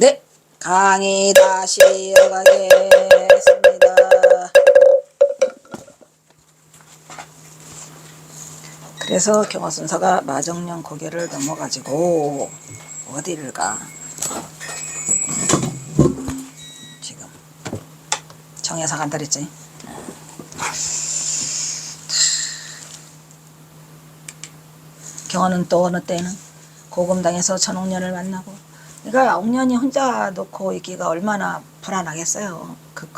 네, 강의 다시 이어가겠습니다. 그래서 경화선사가 마정령 고개를 넘어가지고 어디를 가? 지금 정야사 간다 그랬지? 경화는 또 어느 때는 고금당에서 전옥년을 만나고, 그러니까 옥년이 혼자 놓고 있기가 얼마나 불안하겠어요. 그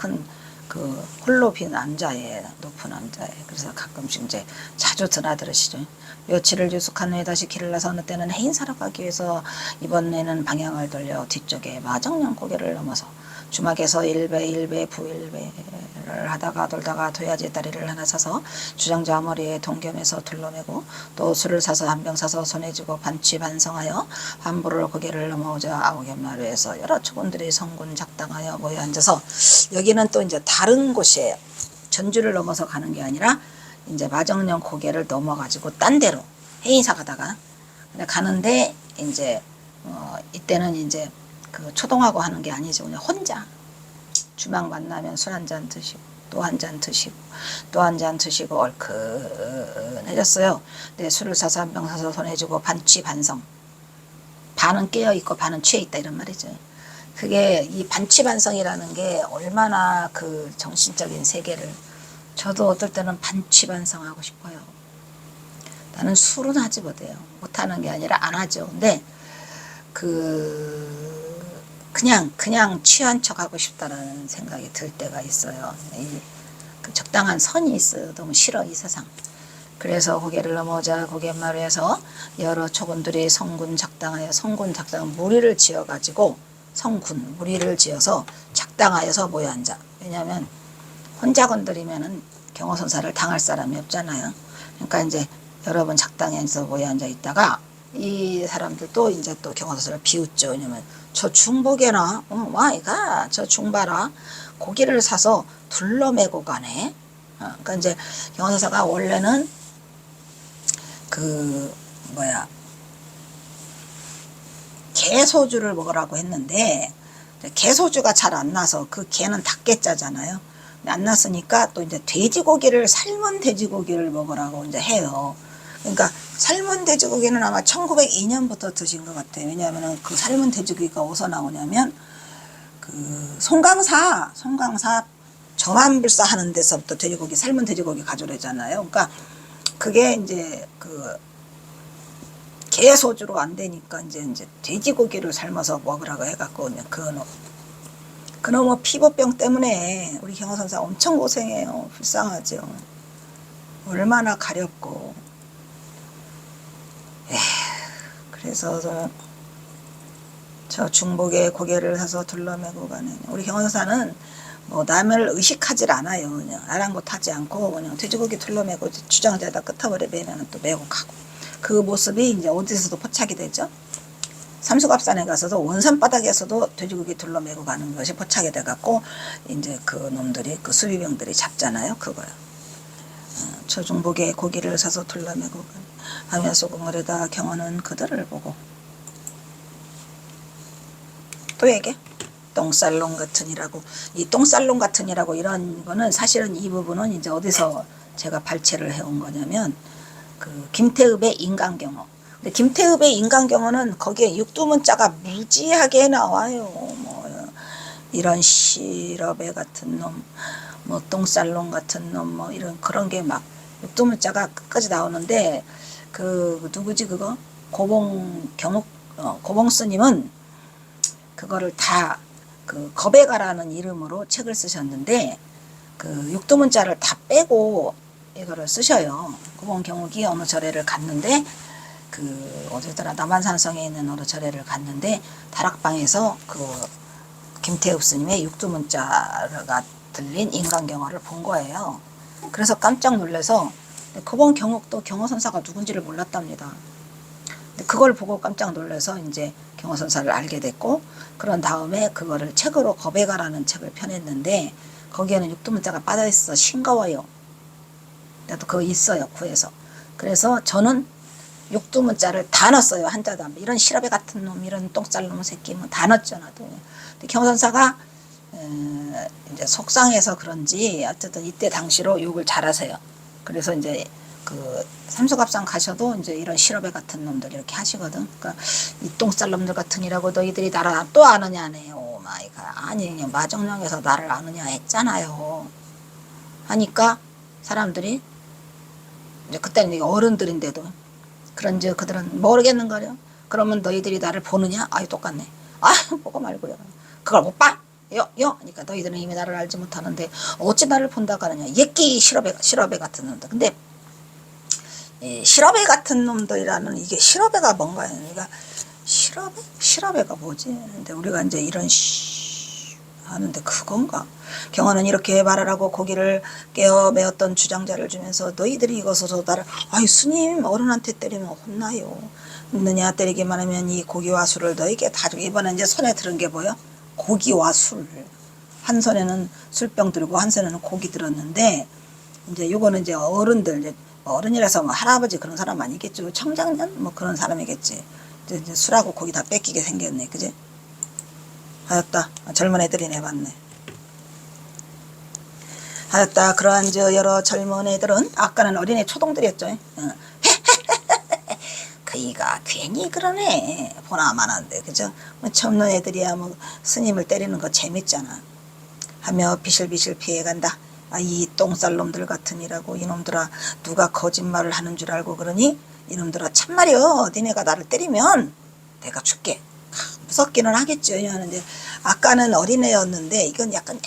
홀로 빈 남자애, 높은 남자애. 그래서 가끔씩 이제 자주 드나들으시죠. 며칠을 유숙한 후에 다시 길을 나서 어느 때는 해인사로 가기 위해서 이번에는 방향을 돌려 뒤쪽에 마정령 고개를 넘어서 주막에서 일배 부일배를 하다가 돌다가 도야지 다리를 하나 사서 주장자 머리에 동겸해서 둘러매고 또 술을 사서 한 병 사서 손에 쥐고 반취 반성하여 환부를 고개를 넘어오자 아우갯마루에서 여러 초군들이 성군 작당하여 모여 앉아서, 여기는 또 이제 다른 곳이에요. 전주를 넘어서 가는 게 아니라 이제 마정령 고개를 넘어가지고 딴 데로 해인사 가다가 가는데, 이제 이때는 이제 그 초동하고 하는 게 아니죠. 그냥 혼자 주막 만나면 술 한 잔 드시고 또 한 잔 드시고 또 한 잔 드시고 얼큰해졌어요. 근데 술을 사서 한 병 사서 손에 쥐고 반취 반성, 반은 깨어있고 반은 취해있다 이런 말이죠. 그게 이 반취 반성이라는 게 얼마나 그 정신적인 세계를, 저도 어떨 때는 반취 반성하고 싶어요. 나는 술은 하지 못해요. 못하는 게 아니라 안 하죠. 근데 그냥 취한 척 하고 싶다라는 생각이 들 때가 있어요. 그 적당한 선이 있어요. 너무 싫어 이 세상. 그래서 고개를 넘어오자 고갯마루에서 여러 초군들이 성군 작당하여, 성군 작당 무리를 지어가지고 성군 무리를 지어서 작당하여서 모여 앉아. 왜냐하면 혼자 건드리면은 경호선사를 당할 사람이 없잖아요. 그러니까 이제 여러분 작당에서 모여 앉아 있다가 이 사람들도 이제 또 경호선사를 비웃죠. 왜냐면 저 중복에나 와이가 저 중봐라 고기를 사서 둘러매고 가네. 그러니까 이제 경호선사가 원래는 개소주를 먹으라고 했는데 개소주가 잘 안 나서, 그 개는 닭개자잖아요. 안 났으니까 또 이제 돼지고기를, 삶은 돼지고기를 먹으라고 이제 해요. 그러니까 삶은 돼지고기는 아마 1902년부터 드신 것 같아요. 왜냐하면 그 삶은 돼지고기가 어디서 나오냐면 그 송강사 점안불사 하는 데서부터 돼지고기, 삶은 돼지고기 가져오잖아요. 그러니까 그게 이제 그 개소주로 안 되니까 이제 돼지고기를 삶아서 먹으라고 해갖고, 그놈의 피부병 때문에 우리 경호선사 엄청 고생해요. 불쌍하죠. 얼마나 가렵고. 그래서 저 중복에 고개를 사서 둘러매고 가는 우리 경호선사는 뭐 남을 의식하질 않아요. 그냥 아랑곳하지 않고 그냥 돼지고기 둘러매고 주장자에다 끄트머리 매면 또 매고 가고. 그 모습이 이제 어디서도 포착이 되죠. 삼수갑산에 가서도 원산바닥에서도 돼지고기 둘러매고 가는 것이 포착이 돼갖고 이제 그 놈들이, 그 수비병들이 잡잖아요. 그거요. 저 중복에 고기를 사서 둘러매고 하며 소금을에다 경호는 그들을 보고 또 얘기해. 똥살롱 같으니라고. 이 똥살롱 같으니라고 이런 거는 사실은 이 부분은 이제 어디서 제가 발췌를 해온 거냐면 그 김태읍의 인간경어. 근데 김태읍의 인간경어는 거기에 육두문자가 무지하게 나와요. 뭐 이런 시럽애 같은 놈, 뭐 똥살롱 같은 놈, 뭐 이런 그런 게 막 육두문자가 끝까지 나오는데, 그 누구지 그거 고봉 스님은 그거를 다 그 겁에가라는 이름으로 책을 쓰셨는데 그 육두문자를 다 빼고 이거를 쓰셔요. 고봉경옥이 어느 절에를 갔는데, 그 어디더라, 남한산성에 있는 어느 절에를 갔는데 다락방에서 그 김태읍 스님의 육두문자가 들린 인간경어를 본 거예요. 그래서 깜짝 놀라서, 고봉경옥도 경호선사가 누군지를 몰랐답니다. 그걸 보고 깜짝 놀라서 이제 경호선사를 알게 됐고, 그런 다음에 그거를 책으로 겁에가라는 책을 펴냈는데 거기에는 육두문자가 빠져있어 싱거워요. 나도 그거 있어요, 구해서. 그래서 저는 육두문자를 다 넣었어요. 한자도 안, 이런 시럽애 같은 놈, 이런 똥쌀 놈 새끼 뭐 다 넣었죠. 나도 경선사가 이제 속상해서 그런지 어쨌든 이때 당시로 욕을 잘하세요. 그래서 이제 그 삼수갑산 가셔도 이제 이런 실업애 같은 놈들 이렇게 하시거든. 그러니까 이 똥쌀 놈들 같으니라고 너희들이 나를 또 아느냐네요. 오 마이 갓. 아니 마정령에서 나를 아느냐 했잖아요. 하니까 사람들이 이제 그때는 어른들인데도 그런지 그들은 모르겠는 거려. 그러면 너희들이 나를 보느냐? 아이 똑같네. 아 보고 말고요. 그걸 못 봐? 요? 그러니까 너희들은 이미 나를 알지 못하는데 어찌 나를 본다고 하느냐. 예끼 실업애 같은 놈들. 근데 이 실업애 같은 놈들이라는 이게 실업애가 뭔가요? 그러니까 실업애가 뭐지? 근데 우리가 이제 이런 하는데 그건가? 경호는 이렇게 말을 하고 고기를 깨어 메었던 주장자를 주면서 너희들이 이것으로 나를 아이 스님 어른한테 때리면 혼나요. 느냐 때리기만 하면 이 고기와 술을 너에게 다 주고 이번에 이제 손에 들은 게 뭐요? 고기와 술. 한 손에는 술병 들고 한 손에는 고기 들었는데 이제 요거는 이제 어른들 이제 어른이라서 뭐 할아버지 그런 사람 아니겠죠. 청장년 뭐 그런 사람이겠지. 이제 술하고 고기 다 뺏기게 생겼네. 그지? 하였다. 젊은 애들이 내봤네. 하였다. 그러한 저 여러 젊은 애들은 아까는 어린애 초동들이었죠. 그이가 괜히 그러네. 보나마나인데 그죠? 뭐 젊은 애들이야 뭐 스님을 때리는 거 재밌잖아. 하며 비실비실 피해간다. 아, 이 똥쌀 놈들 같으니라고 이놈들아 누가 거짓말을 하는 줄 알고 그러니 이놈들아 참말이여 니네가 나를 때리면 내가 죽게. 무섭기는 하겠죠. 하는데 아까는 어린애였는데 이건 약간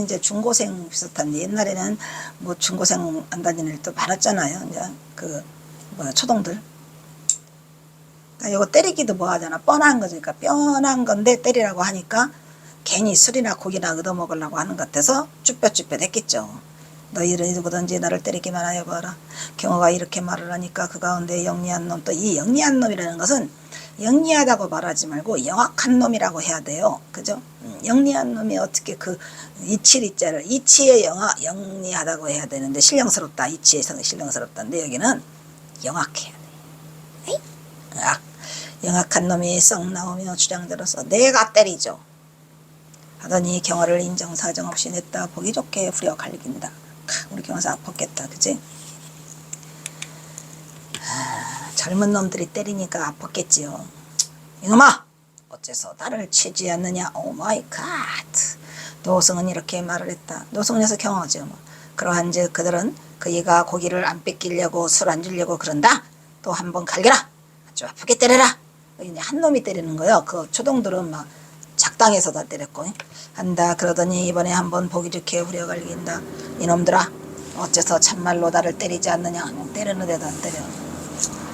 이제 중고생 비슷한 옛날에는 뭐 중고생 안 다니는 애도 많았잖아요. 이제 그 뭐야 초동들. 그러니까 이거 때리기도 뭐하잖아. 뻔한 거지. 그러니까 뻔한 건데 때리라고 하니까 괜히 술이나 고기나 얻어먹으려고 하는 것 같아서 쭈뼛쭈뼛 했겠죠. 너희들이 누구든지 나를 때리기만 하여 봐라. 경호가 이렇게 말을 하니까 그 가운데 영리한 놈, 또 이 영리한 놈이라는 것은 영리하다고 말하지 말고 영악한 놈이라고 해야 돼요. 그죠? 영리한 놈이 어떻게 그 이치리자를 이치에 영리하다고 해야 되는데 신령스럽다. 이치에서는 신령스럽다인데 여기는 영악해야 돼. 영악한 놈이 썩 나오며 주장들어서 내가 때리죠. 하더니 경호를 인정사정 없이 냈다 보기 좋게 후려 갈긴다. 우리 경호사 아팠겠다. 그치? 젊은 놈들이 때리니까 아팠겠지요. 이놈아! 어째서 나를 치지 않느냐? 오 마이 갓! 노승은 이렇게 말을 했다. 노승에서 경호죠. 뭐. 그러한즉 그들은 그이가 고기를 안 뺏기려고 술 안 주려고 그런다. 또 한번 갈겨라. 아주 아프게 때려라. 이제 한 놈이 때리는 거요. 그 초동들은 막 작당에서 다 때렸고 한다. 그러더니 이번에 한번 보기 좋게 후려 갈긴다. 이놈들아 어째서 참말로 나를 때리지 않느냐. 때리는 데도 안 때려.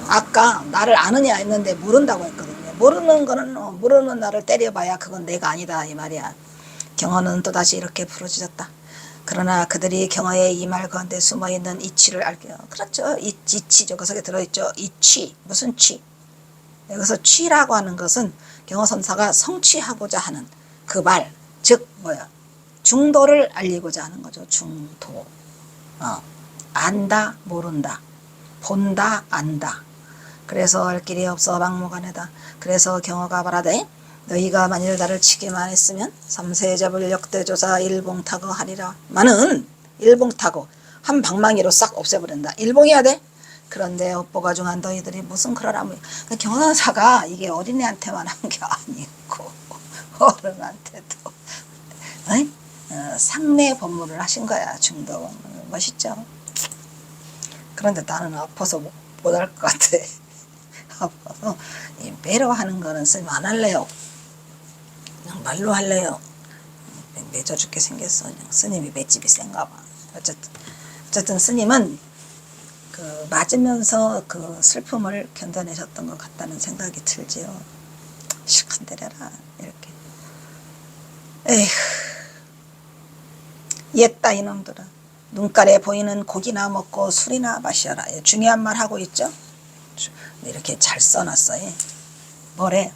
아까 나를 아느냐 했는데 모른다고 했거든요. 모르는 거는 모르는 나를 때려봐야 그건 내가 아니다 이 말이야. 경호는 또다시 이렇게 부르짖었다. 그러나 그들이 경호의 이 말 가운데 숨어있는 이치를 알게요. 그렇죠. 이치죠. 그 속에 들어있죠. 이치. 무슨 치? 여기서 취라고 하는 것은 경호선사가 성취하고자 하는 그 말, 즉 뭐야? 중도를 알리고자 하는 거죠. 중도. 안다, 모른다. 본다, 안다. 그래서 알 길이 없어 막무가내다. 그래서 경호가 말하되 너희가 만일 나를 치기만 했으면 삼세잡을 역대조사 일봉타고 하리라. 마는 일봉타고 한 방망이로 싹 없애버린다. 일봉해야 돼. 그런데 업보가 중한 너희들이 무슨 그러라며. 그러니까 경호사가 이게 어린애한테만 한 게 아니고 어른한테도 상매 법문을 하신 거야. 중도 멋있죠. 그런데 나는 아파서 못 할 것 같아. 아파서 이 매로 하는 거는 스님 안 할래요. 그냥 말로 할래요. 맺어 죽게 생겼어. 그냥 스님이 맷집이 센가 봐. 어쨌든 스님은 그 맞으면서 그 슬픔을 견뎌내셨던 것 같다는 생각이 들지요. 시큰데려라 이렇게. 에휴, 옛다 이놈들아. 눈깔에 보이는 고기나 먹고 술이나 마셔라. 중요한 말 하고 있죠. 이렇게 잘 써놨어요. 뭐래?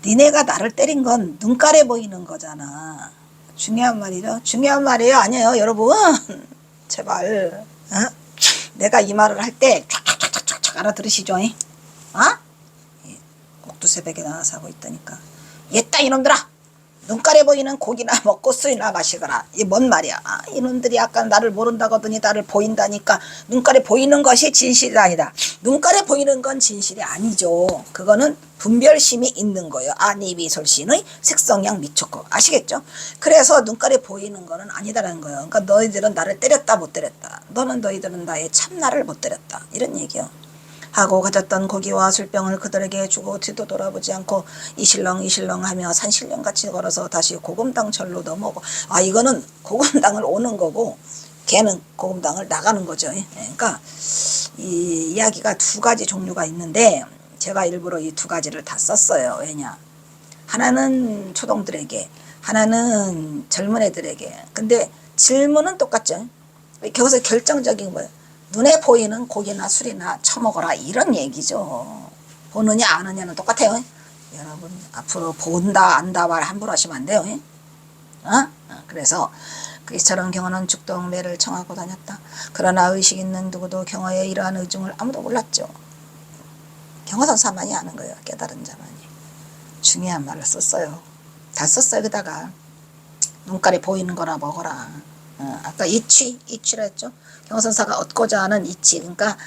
니네가 나를 때린 건 눈깔에 보이는 거잖아. 중요한 말이죠. 중요한 말이에요. 아니에요 여러분. 제발. 내가 이 말을 할 때 촥촥촥촥 알아들으시죠? 꼭두 새벽에 나와서 하고 있다니까. 옛다 이놈들아. 눈가에 보이는 고기나 먹고 술이나 마시거라. 이게 뭔 말이야. 이놈들이 아까 나를 모른다고 하더니 나를 보인다니까. 눈가에 보이는 것이 진실이 아니다. 눈가에 보이는 건 진실이 아니죠. 그거는 분별심이 있는 거예요. 안이비설신의 색성양 미촉고. 아시겠죠? 그래서 눈가에 보이는 거는 아니다라는 거예요. 그러니까 너희들은 나를 때렸다 못 때렸다. 너희들은 나의 참나를 못 때렸다. 이런 얘기요. 하고 가졌던 고기와 술병을 그들에게 주고 뒤도 돌아보지 않고 이실렁 하며 산신령같이 걸어서 다시 고금당 절로 넘어오고. 이거는 고금당을 오는 거고 걔는 고금당을 나가는 거죠. 그러니까 이 이야기가 두 가지 종류가 있는데 제가 일부러 이 두 가지를 다 썼어요. 왜냐, 하나는 초동들에게, 하나는 젊은 애들에게. 근데 질문은 똑같죠. 거기서 결정적인 거예요. 눈에 보이는 고기나 술이나 처먹어라, 이런 얘기죠. 보느냐 아느냐는 똑같아요. 여러분 앞으로 본다 안다 말 함부로 하시면 안 돼요. 그래서 그리스처럼 경호는 죽동매를 청하고 다녔다. 그러나 의식 있는 누구도 경호의 이러한 의중을 아무도 몰랐죠. 경호선사만이 아는 거예요. 깨달은 자만이. 중요한 말을 썼어요. 다 썼어요. 그다가 눈깔이 보이는 거나 먹어라. 아까 이치라 했죠. 경호선사가 얻고자 하는 이치, 그러니까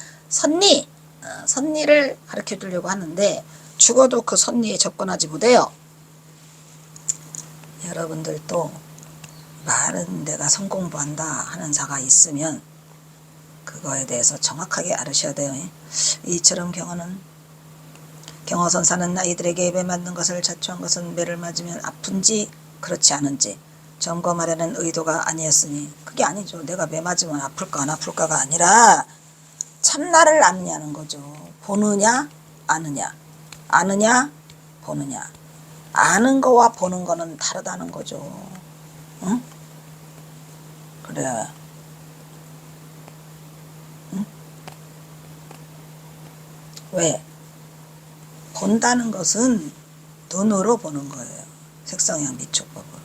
선리를 가르쳐 주려고 하는데 죽어도 그 선리에 접근하지 못해요. 여러분들도 말은 내가 성공부한다 하는 자가 있으면 그거에 대해서 정확하게 알으셔야 돼요. 이처럼 경호선사는 아이들에게 입에 맞는 것을 자초한 것은 매를 맞으면 아픈지 그렇지 않은지 점검하려는 의도가 아니었으니, 그게 아니죠. 내가 매 맞으면 아플까 안 아플까가 아니라 참나를 아느냐는 거죠. 보느냐 아느냐, 아느냐 보느냐. 아는 거와 보는 거는 다르다는 거죠. 응? 그래. 응? 왜? 본다는 것은 눈으로 보는 거예요. 색성양 미촉법으로.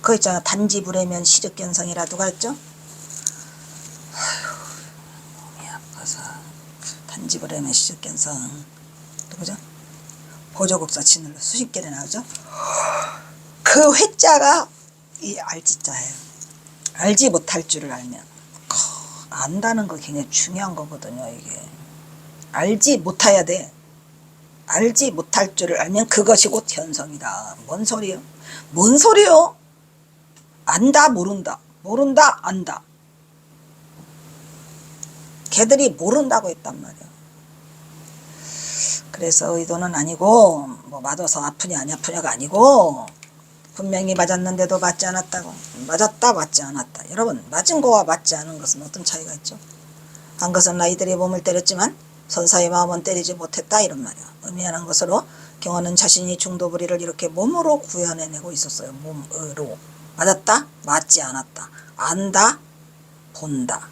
그거 있잖아. 단지 불에면 시륵견성이라 누가 했죠? 몸이 아파서 단지 불에면 시륵견성. 누구죠? 보조국사 진을로 수십 개를 나오죠. 그 회자가 이 알지자예요. 알지 못할 줄을 알면. 안다는 거 굉장히 중요한 거거든요. 이게 알지 못해야 돼. 알지 못할 줄을 알면 그것이 곧 현성이다. 뭔 소리요? 뭔 소리요? 안다 모른다, 모른다 안다. 걔들이 모른다고 했단 말이야. 그래서 의도는 아니고 뭐 맞아서 아프냐 안 아프냐가 아니고 분명히 맞았는데도 맞지 않았다고. 맞았다 맞지 않았다. 여러분 맞은 거와 맞지 않은 것은 어떤 차이가 있죠? 한 것은 아이들이 몸을 때렸지만 선사의 마음은 때리지 못했다, 이런 말이야. 의미하는 것으로 경호는 자신이 중도부리를 이렇게 몸으로 구현해내고 있었어요. 몸으로. 맞았다 맞지 않았다. 안다 본다.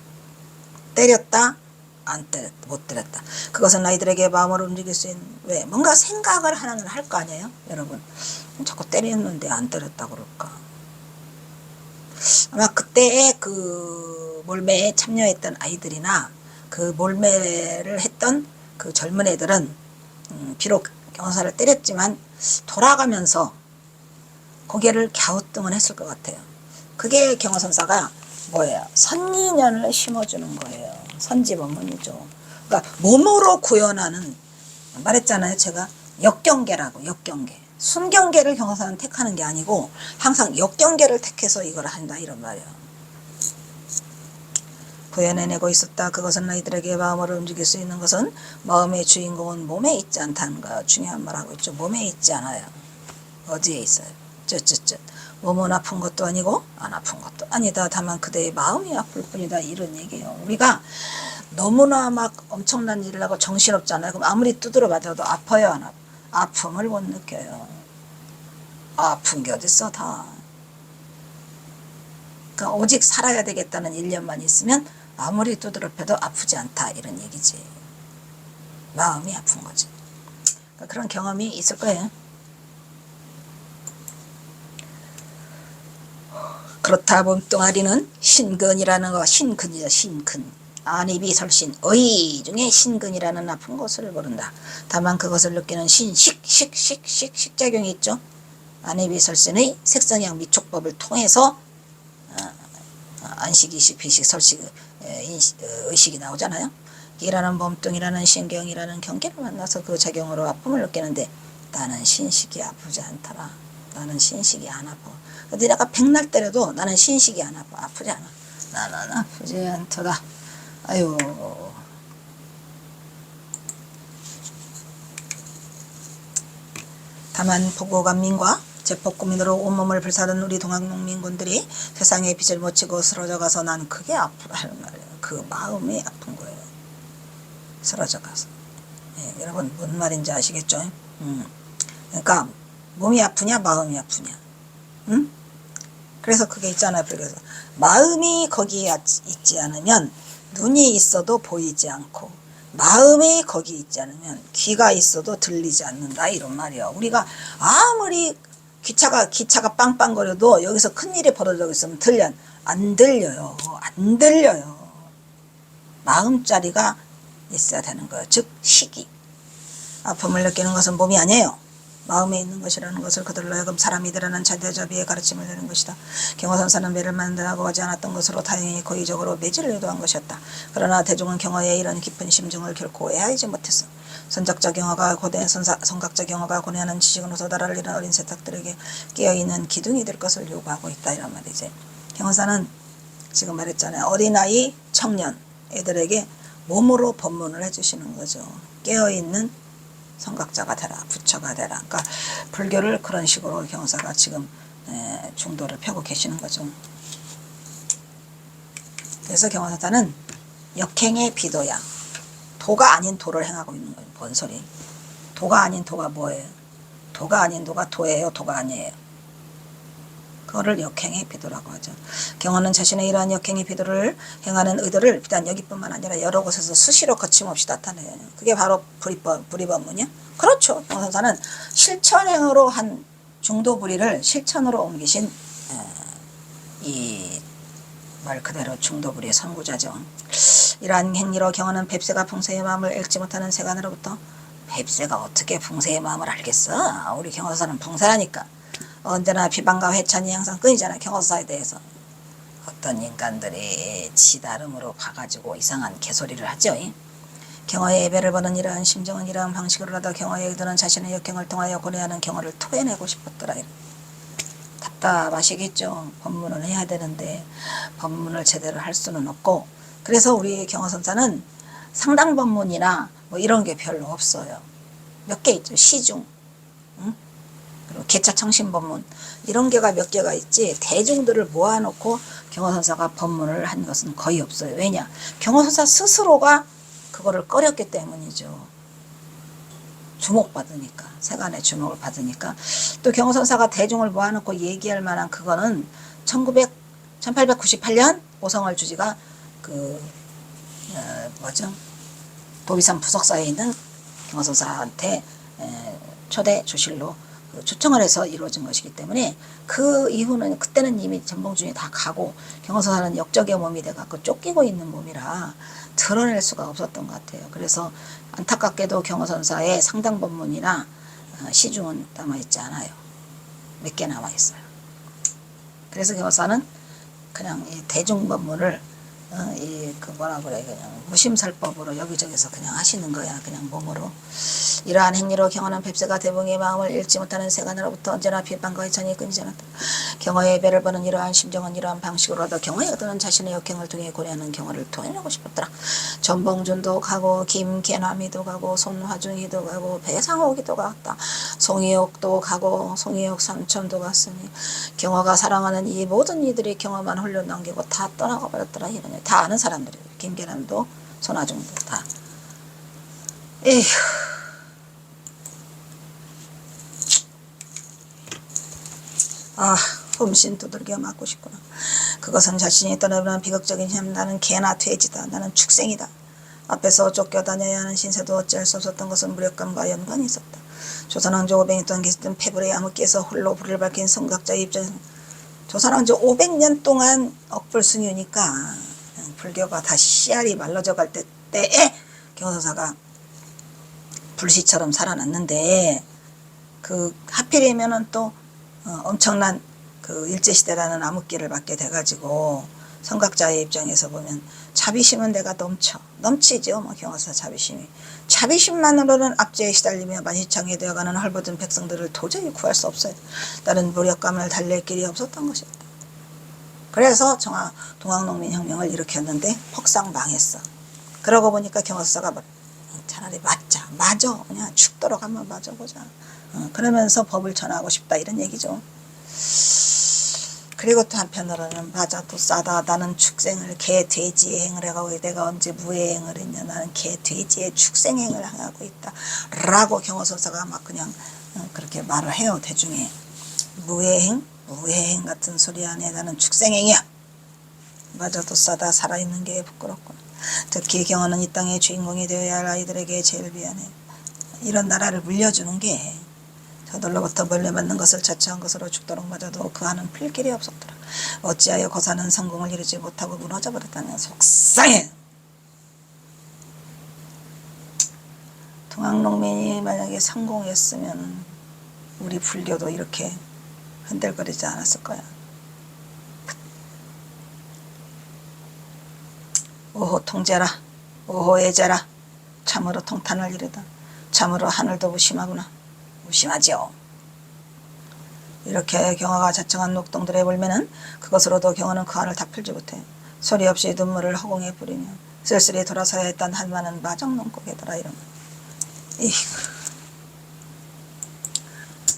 때렸다 안 때렸다 못 때렸다. 그것은 아이들에게 마음을 움직일 수 있는, 왜? 뭔가 생각을 하나는 할 거 아니에요. 여러분 자꾸 때렸는데 안 때렸다 그럴까. 아마 그때의 그 몰매에 참여했던 아이들이나 그 몰매를 했던 그 젊은 애들은 비록 경호사를 때렸지만 돌아가면서 고개를 갸우뚱은 했을 것 같아요. 그게 경호선사가 뭐예요? 선인연을 심어주는 거예요. 선지법문이죠. 그러니까 몸으로 구현하는, 말했잖아요. 제가 역경계라고. 역경계. 순경계를 경호사는 택하는 게 아니고 항상 역경계를 택해서 이걸 한다, 이런 말이에요. 구현해내고 있었다. 그것은 아이들에게 마음을 움직일 수 있는 것은 마음의 주인공은 몸에 있지 않다는 거. 중요한 말 하고 있죠. 몸에 있지 않아요. 어디에 있어요? 몸은 아픈 것도 아니고 안 아픈 것도 아니다. 다만 그대의 마음이 아플 뿐이다, 이런 얘기예요. 우리가 너무나 막 엄청난 일을 하고 정신없잖아요. 그럼 아무리 두드려 맞아도 아파요 안 아파요? 아픔을 못 느껴요. 아픈 게 어딨어 다. 그러니까 오직 살아야 되겠다는 일념만 있으면 아무리 두드려 패도 아프지 않다, 이런 얘기지. 마음이 아픈 거지. 그러니까 그런 경험이 있을 거예요. 그렇다 몸뚱아리는 신근이라는 거. 신근이죠. 신근. 안이비설신 의 중에 신근이라는 아픈 것을 모른다. 다만 그것을 느끼는 식작용이 있죠. 안해비설신의 색성양 미촉법을 통해서 안식, 이식, 비식, 설식, 의식이 나오잖아요. 이라는 몸뚱이라는 신경이라는 경계를 만나서 그 작용으로 아픔을 느끼는데 나는 신식이 아프지 않더라. 나는 신식이 안 아파. 근데 내가 백날 때려도 나는 신식이 안 아파. 아프지 않아. 나는 아프지 않더라. 아유. 다만 보고간민과 제폭고민으로 온몸을 불사른 우리 동학농민군들이 세상의 빛을 못 치고 쓰러져 가서 난 그게 아프다는 말이에요. 그 마음이 아픈 거예요. 쓰러져 가서. 예, 여러분 뭔 말인지 아시겠죠? 그러니까 몸이 아프냐 마음이 아프냐. 응? 그래서 그게 있잖아요. 그래서 마음이 거기에 있지 않으면 눈이 있어도 보이지 않고 마음이 거기 있지 않으면 귀가 있어도 들리지 않는다 이런 말이에요. 우리가 아무리 기차가 빵빵거려도 여기서 큰일이 벌어지고 있으면 안 들려요. 안 들려요. 마음자리가 있어야 되는 거예요. 즉 식이. 아픔을 느끼는 것은 몸이 아니에요. 마음에 있는 것이라는 것을 그들로 하여금 사람이 되라는 자대자비의 가르침을 내는 것이다. 경허선사는 매를 만들고 하지 않았던 것으로 다행히 고의적으로 매질을 의도한 것이었다. 그러나 대중은 경허의 이런 깊은 심정을 결코 이해하지 못했어. 선각자 경허가 고뇌하는 지식으로서 나라를 잃은 어린 세탁들에게 깨어있는 기둥이 될 것을 요구하고 있다 이런 말이지. 경허사는 지금 말했잖아요. 어린아이, 청년 애들에게 몸으로 법문을 해주시는 거죠. 깨어있는 성각자가 되라, 부처가 되라. 그러니까 불교를 그런 식으로 경사가 지금 중도를 펴고 계시는 거죠. 그래서 경화사자는 역행의 비도야. 도가 아닌 도를 행하고 있는 거예요. 뭔 소리? 도가 아닌 도가 뭐예요? 도가 아닌 도가 도예요? 도가 아니에요? 그거를 역행의 비도라고 하죠. 경호는 자신의 이러한 역행의 비도를 행하는 의도를 비단 여기뿐만 아니라 여러 곳에서 수시로 거침없이 나타내요. 그게 바로 불의법문이요. 그렇죠. 경호선사는 실천행으로 한 중도불의를 실천으로 옮기신 이 말 그대로 중도불의의 선구자죠. 이러한 행위로 경호는 뱁새가 풍세의 마음을 읽지 못하는 세간으로부터 뱁새가 어떻게 풍세의 마음을 알겠어? 우리 경호선사는 풍세라니까. 언제나 비방과 회찬이 항상 끊이잖아요. 경호사에 대해서. 어떤 인간들이 지 나름으로 봐가지고 이상한 개소리를 하죠. 경호의 예배를 보는 이러한 심정은 이러한 방식으로라도 경호의 의도는 자신의 역경을 통하여 고뇌하는 경호를 토해내고 싶었더라. 답답하시겠죠. 법문을 해야 되는데 법문을 제대로 할 수는 없고, 그래서 우리 경호선사는 상당 법문이나 뭐 이런 게 별로 없어요. 몇 개 있죠. 시중. 응? 그리고 개차청신법문 이런 게가 몇 개가 있지 대중들을 모아놓고 경호선사가 법문을 한 것은 거의 없어요. 왜냐? 경호선사 스스로가 그거를 꺼렸기 때문이죠. 주목받으니까, 세간의 주목을 받으니까. 또 경호선사가 대중을 모아놓고 얘기할 만한 그거는 1898년 오성월 주지가 도비산 부석사에 있는 경호선사한테 초대 조실로 초청을 해서 이루어진 것이기 때문에 그 이후는 그때는 이미 전봉준이 다 가고 경호선사는 역적의 몸이 돼갖고 쫓기고 있는 몸이라 드러낼 수가 없었던 것 같아요. 그래서 안타깝게도 경호선사의 상당 법문이나 시중은 남아있지 않아요. 몇 개 남아있어요. 그래서 경호사는 그냥 이 대중법문을 그냥 무심설법으로 여기저기서 그냥 하시는 거야. 그냥 몸으로. 이러한 행위로 경호는 뱁새가 대붕의 마음을 읽지 못하는 세간으로부터 언제나 비판과 회찬이 끊이지 않았다. 경호의 예배를 보는 이러한 심정은 이러한 방식으로라도 경호의 얻는 자신의 역행을 통해 고려하는 경호를 토해내고 싶었더라. 전봉준도 가고 김계남이도 가고 손화중이도 가고 배상옥이도 갔다. 송이옥도 가고 송이옥 삼촌도 갔으니 경호가 사랑하는 이 모든 이들이 경호만 홀려 남기고 다 떠나가 버렸더라. 이러네. 다 아는 사람들이에요. 김계남도 손화중도 다. 에휴. 흠씬 두들겨 맞고 싶구나. 그것은 자신이 떠나는 비극적인 힘. 나는 개나 돼지다. 나는 축생이다. 앞에서 쫓겨다녀야 하는 신세도 어찌할 수 없었던 것은 무력감과 연관이 있었다. 조선왕조 500년 동안 계셨던 패불의 암흑기에서 홀로 불을 밝힌 성각자의 입장에서 조선왕조 500년 동안 억불승유니까 불교가 다 씨알이 말라져 갈 때에 경호선사가 불시처럼 살아났는데 하필이면은 또 엄청난 그 일제시대라는 암흑기를 맞게 돼가지고 선각자의 입장에서 보면 자비심은 내가 넘치죠. 뭐 경화사 자비심이. 자비심만으로는 압제에 시달리며 만시창이 되어가는 헐벗은 백성들을 도저히 구할 수 없어요. 다른 무력감을 달랠 길이 없었던 것입니다. 그래서 동학농민혁명을 일으켰는데 퍽상 망했어. 그러고 보니까 경화사가 차라리 맞아 그냥 죽도록 한번 맞아보자. 그러면서 법을 전하고 싶다 이런 얘기죠. 그리고 또 한편으로는 맞아 또 싸다. 나는 축생을 개 돼지의 행을 해가고 내가 언제 무의 행을 했냐. 나는 개 돼지의 축생행을 하고 있다 라고 경호선사가 막 그냥 그렇게 말을 해요. 대중에. 무의 행 같은 소리 안에 나는 축생행이야. 맞아도 싸다. 살아있는 게 부끄럽구나. 특히 경호는 이 땅의 주인공이 되어야 할 아이들에게 제일 미안해. 이런 나라를 물려주는 게 저들로부터 물려받는 것을 자처한 것으로 죽도록 맞아도 그 안은 필 길이 없었더라. 어찌하여 거사는 성공을 이루지 못하고 무너져 버렸다면 속상해. 동학농민이 만약에 성공했으면 우리 불교도 이렇게 흔들거리지 않았을 거야. 오호 통제라. 오호 애제라. 참으로 통탄을 이르다. 참으로 하늘도 무심하구나. 무심하지요. 이렇게 경화가 자청한 녹동들의 불매는 그것으로도 경화는 그 안을 다 풀지 못해 소리 없이 눈물을 허공에 뿌리며 쓸쓸히 돌아서야 했던 한마는 마정농국이더라. 이런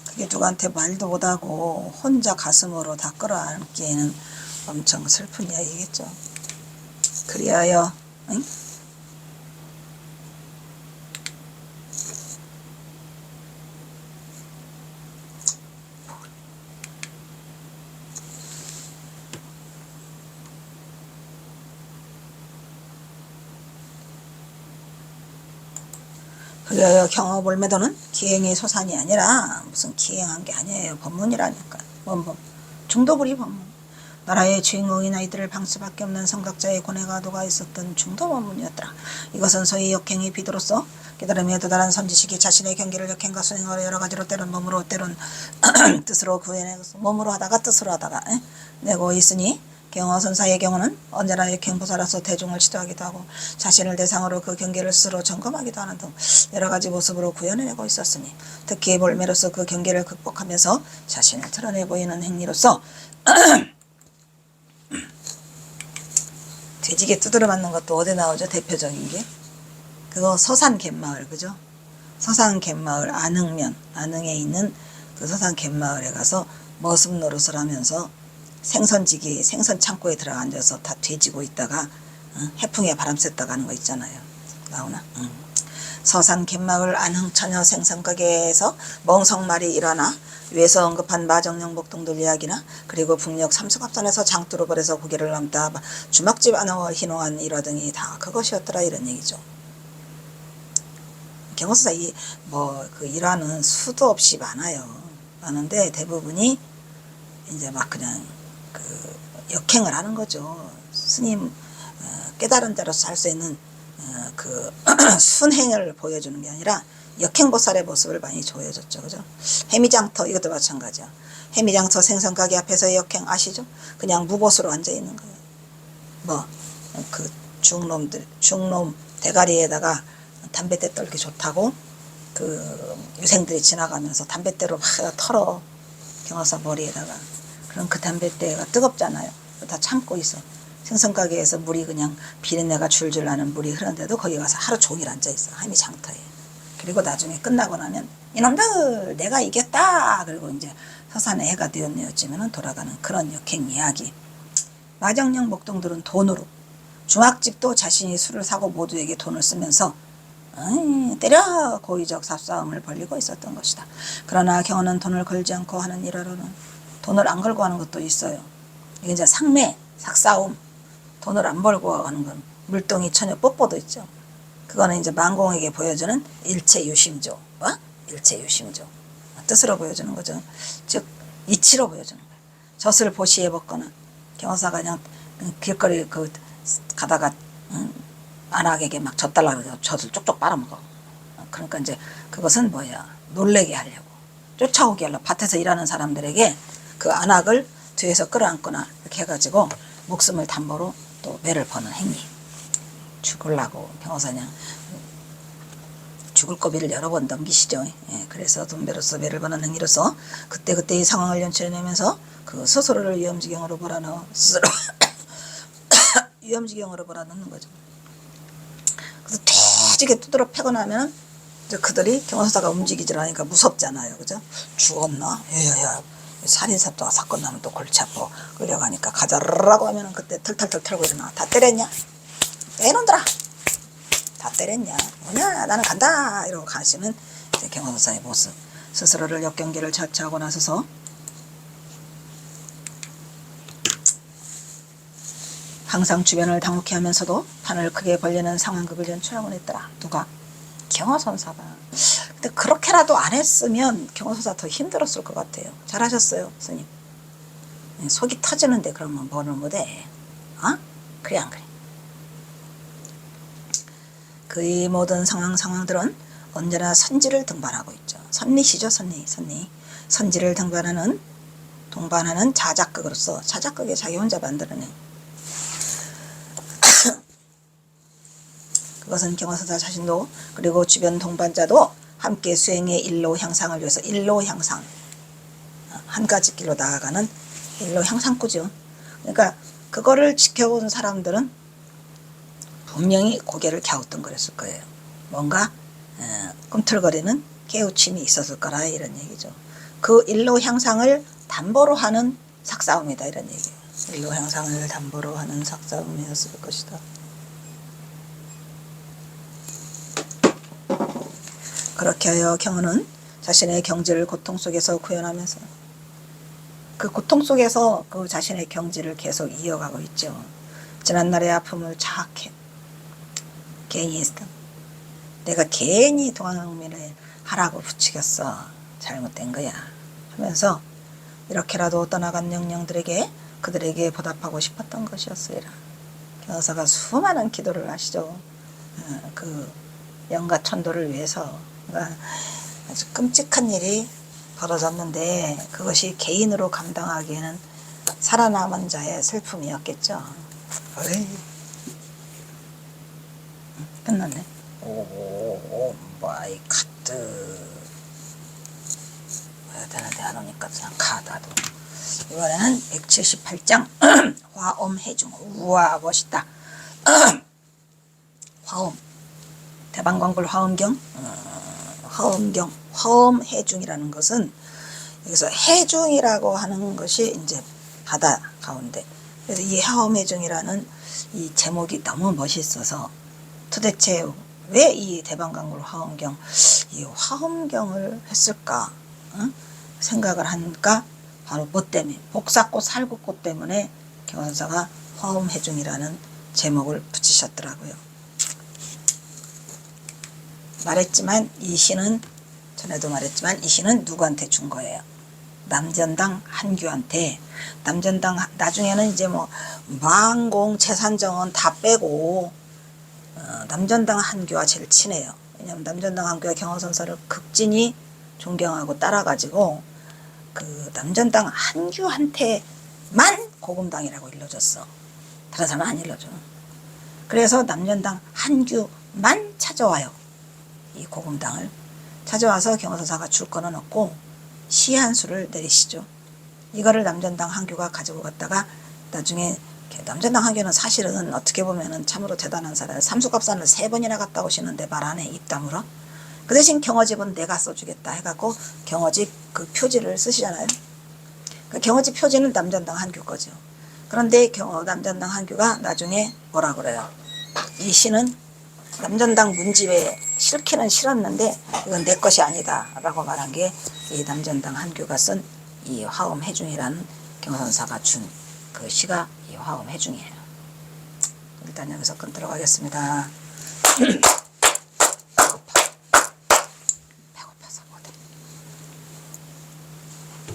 그게 누구한테 말도 못하고 혼자 가슴으로 다 끌어안기에는 엄청 슬픈 이야기겠죠. 그리하여 응? 그리하여 경허불매도는 기행의 소산이 아니라 무슨 기행한 게 아니에요. 법문이라니까. 원법. 중도불이 법문. 나라의 주인공인 아이들을 방 수밖에 없는 선각자의 고뇌가 녹아 있었던 중도 법문이었더라. 이것은 소위 역행의 비도로서 깨달음에 도달한 선지식이 자신의 경계를 역행과 수행으로 여러 가지로 때론 몸으로 때론 뜻으로 구해내고 몸으로 하다가 뜻으로 하다가 내고 있으니 경허선사의 경우는 언제나 역행보살로서 대중을 지도하기도 하고 자신을 대상으로 그 경계를 스스로 점검하기도 하는 등 여러 가지 모습으로 구현해내고 있었으니 특히 볼매로서 그 경계를 극복하면서 자신을 드러내 보이는 행위로서 돼지게 두드려 맞는 것도 어디 나오죠? 대표적인 게 그거 서산갯마을 그죠? 서산갯마을 안흥면 안흥에 있는 그 서산갯마을에 가서 머슴 노릇을 하면서 생선지기 생선 창고에 들어가 앉아서 다 돼지고 있다가 해풍에 바람 쐈다가 하는 거 있잖아요. 나오나? 서산갯마을 안흥처녀 생선가게에서 멍석말이 일어나 위에서 언급한 마정령 목동들 이야기나 그리고 북녘 삼수갑산에서 장두로 벌에서 고개를 넘다 주막집 안어 희농한 일화 등이 다 그것이었더라 이런 얘기죠. 경호사 그 일화는 수도 없이 많은데 대부분이 이제 막 그냥 그 역행을 하는 거죠. 스님 깨달은 대로 할 수 있는 그 순행을 보여주는 게 아니라 역행보살의 모습을 많이 보여줬죠. 그죠? 해미장터 이것도 마찬가지야. 해미장터 생선가게 앞에서 역행 아시죠? 그냥 무보수로 앉아있는 거예요. 그 중놈 대가리에다가 담뱃대 떨기 좋다고 그 유생들이 지나가면서 담뱃대로 막 털어 경화사 머리에다가. 그럼 그 담뱃대가 뜨겁잖아요. 다 참고 있어. 생선가게에서 물이 그냥 비린내가 줄줄 나는 물이 흐르는데도 거기 가서 하루 종일 앉아있어. 해미장터에. 그리고 나중에 끝나고 나면 이놈들 내가 이겼다. 그리고 이제 서산에 해가 되었네요쯤에는 돌아가는 그런 역행 이야기. 마정령 목동들은 돈으로 중학집도 자신이 술을 사고 모두에게 돈을 쓰면서 때려 고의적 삽싸움을 벌이고 있었던 것이다. 그러나 경호는 돈을 걸지 않고 하는 일화로는 돈을 안 걸고 하는 것도 있어요. 이게 이제 상매, 삭싸움, 돈을 안 벌고 하는 건 물동이 처녀 뽀뽀도 있죠. 그거는 이제 만공에게 보여주는 일체유심조, 일체유심조 뜻으로 보여주는 거죠. 즉 이치로 보여주는 거예요. 젖을 보시해 먹거나 경호사가 그냥 길거리 가다가 안악에게 막 젖달라고 해서 젖을 쪽쪽 빨아먹어. 그러니까 이제 그것은 놀래게 하려고 쫓아오게 하려 밭에서 일하는 사람들에게 그 안악을 뒤에서 끌어안거나 이렇게 해가지고 목숨을 담보로 또 매를 버는 행위. 죽으려고 경호사냥 죽을 고비를 여러 번 넘기시죠. 예, 그래서 돈배로서 매를 버는 행위로서 그때그때의 상황을 연출해내면서 그 스스로를 위험지경으로 몰아넣어 스스로 위험지경으로 몰아넣는 거죠. 그래서 퇴직에 두드러 패거나 하면 이제 그들이 경호사가 움직이질 않으니까 무섭잖아요. 그죠? 죽었나? 야야야. 살인사건 사건 나면 또 골치 아파. 끌려가니까 가자라고 하면은 그때 털털털 털고 일어나. 다 때렸냐? 이놈들아! 다 때렸냐? 뭐냐? 나는 간다! 이러고 가시는 이제 경호사의 모습. 스스로를 역경계를 자처하고 나서서 항상 주변을 당혹해 하면서도 판을 크게 벌리는 상황극을 연출하곤 했더라. 누가? 경호선사가. 근데 그렇게라도 안 했으면 경호선사 더 힘들었을 것 같아요. 잘하셨어요, 스님. 속이 터지는데 그러면 뭐를 못해? 어? 그래 안 그래? 그의 모든 상황들은 언제나 선지를 등반하고 있죠. 선리시죠, 선리. 선지를 동반하는 자작극으로서 자작극에 자기 혼자 만들어낸 그것은 경호선사 자신도 그리고 주변 동반자도 함께 수행의 일로 향상을 위해서 일로 향상 한 가지 길로 나아가는 일로 향상구죠. 그러니까 그거를 지켜본 사람들은 분명히 고개를 갸우뚱거렸을 거예요. 뭔가 꿈틀거리는 깨우침이 있었을 거라 이런 얘기죠. 그 일로 향상을 담보로 하는 삭싸움이다 이런 얘기예요. 일로 향상을 담보로 하는 삭싸움이었을 것이다. 그렇게 하여 경호는 자신의 경지를 고통 속에서 구현하면서 그 고통 속에서 그 자신의 경지를 계속 이어가고 있죠. 지난날의 아픔을 자학해 괜히 했어. 내가 괜히 동안흥민을 하라고 부추겼어. 잘못된 거야. 하면서 이렇게라도 떠나간 영령들에게 그들에게 보답하고 싶었던 것이었으리라. 경호사가 수많은 기도를 하시죠. 그 영가 천도를 위해서. 그러니까 아주 끔찍한 일이 벌어졌는데 그것이 개인으로 감당하기에는 살아남은 자의 슬픔이었겠죠. 어이. 끝났네. 오 마이 카드 해야 되는데 안 오니까 그냥 카드도. 이번에는 178장 화엄해중. 우와 멋있다. 화엄 대방광불 화엄경. 화엄해중이라는 것은 여기서 해중이라고 하는 것이 이제 바다 가운데. 그래서 이 화엄해중이라는 이 제목이 너무 멋있어서 도대체 왜 이 대방광불 화엄경 이 화엄경을 했을까 생각을 하니까 바로 뭐 때문에 복사꽃 살구꽃 때문에 경호선사가 화엄해중이라는 제목을 붙이셨더라고요. 말했지만 이 시는 전에도 말했지만 이 시는 누구한테 준 거예요? 남전당 한규한테. 남전당 나중에는 이제 뭐 망공 재산정원 다 빼고 남전당 한규와 제일 친해요. 왜냐하면 남전당 한규가 경호선사를 극진히 존경하고 따라가지고 그 남전당 한규한테만 고금당이라고 일러줬어. 다른 사람은 안 일러줘. 그래서 남전당 한규만 찾아와요. 이 고금당을 찾아와서 경호선사가 줄 거는 없고 시 한 수를 내리시죠. 이거를 남전당 한규가 가지고 갔다가 나중에 남전당 한규는 사실은 어떻게 보면은 참으로 대단한 사람. 삼수갑산을 3번이나 갔다 오시는데 말 안 해. 입 다물어. 그 대신 경호집은 내가 써주겠다 해갖고 경호집 그 표지를 쓰시잖아요. 그 경호집 표지는 남전당 한규 거죠. 그런데 남전당 한규가 나중에 뭐라 그래요? 이 시는 남전당 문집에 싫기는 싫었는데 이건 내 것이 아니다 라고 말한 게 이 남전당 한규가 쓴 이 화엄해중이라는 경호선사가 준 그 시가 이 화엄해중이에요. 일단 여기서 끊도록 하겠습니다.